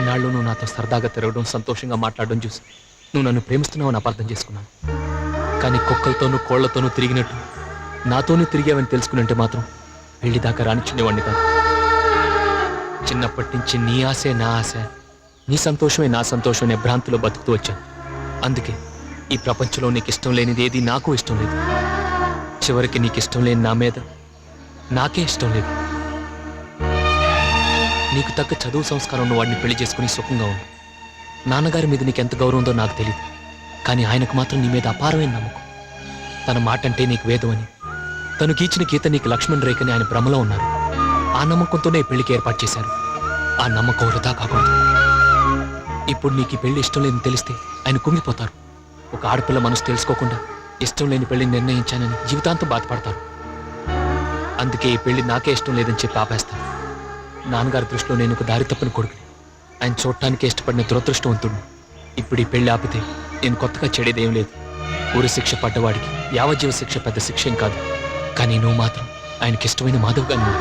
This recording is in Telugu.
ఇన్నాళ్ళు నువ్వు నాతో సరదాగా తిరగడం, సంతోషంగా మాట్లాడడం చూసి నువ్వు నన్ను ప్రేమిస్తున్నావు అని అపార్థం చేసుకున్నాను. కానీ కుక్కలతోనూ కోళ్లతోనూ తిరిగినట్టు నాతోనూ తిరిగావని తెలుసుకునంటే మాత్రం పెళ్లి దాకా రానిచ్చుండేవాడిని కాదు. చిన్నప్పటి నుంచి నీ ఆశే నా ఆశ, నీ సంతోషమే నా సంతోషం అనే భ్రాంతిలో బతుకుతూ వచ్చాను. అందుకే ఈ ప్రపంచంలో నీకు ఇష్టం లేనిది ఏది నాకు ఇష్టం లేదు. చివరికి నీకు ఇష్టం లేని నా మీద నాకే ఇష్టం లేదు. నీకు తగ్గ చదువు సంస్కారం ఉన్న వాడిని పెళ్లి చేసుకుని సుఖంగా ఉంది. నాన్నగారి మీద నీకు ఎంత గౌరవం ఉందో నాకు తెలియదు, కానీ ఆయనకు మాత్రం నీ మీద అపారమైన నమ్మకం. తన మాట అంటే నీకు వేదం అని, తను గీచిన గీత నీకు లక్ష్మణ్ రేఖని ఆయన భ్రమలో ఉన్నారు. ఆ నమ్మకంతోనే పెళ్లికి ఏర్పాటు చేశారు. ఆ నమ్మకం వృధా కాకూడదు. ఇప్పుడు నీకు ఈ పెళ్లి ఇష్టం లేదని తెలిస్తే ఆయన కుంగిపోతారు. ఒక ఆడపిల్ల మనసు తెలుసుకోకుండా ఇష్టం లేని పెళ్లిని నిర్ణయించానని జీవితాంతం బాధపడతారు. అందుకే ఈ పెళ్లి నాకే ఇష్టం లేదని చెప్పి ఆపేస్తాను. నాన్నగారి దృష్టిలో నేను ఒక దారి తప్పని కొడుకుని, ఆయన చూడటానికి ఇష్టపడిన దురదృష్టవంతుడిని. ఇప్పుడు ఈ పెళ్లి ఆపితే నేను కొత్తగా చెడేదేం లేదు. ఊరి శిక్ష పడ్డవాడికి యావజ్జీవ శిక్ష పెద్ద శిక్ష ఏం కాదు. కానీ నువ్వు మాత్రం ఆయనకి ఇష్టమైన మాధవ్ గారిని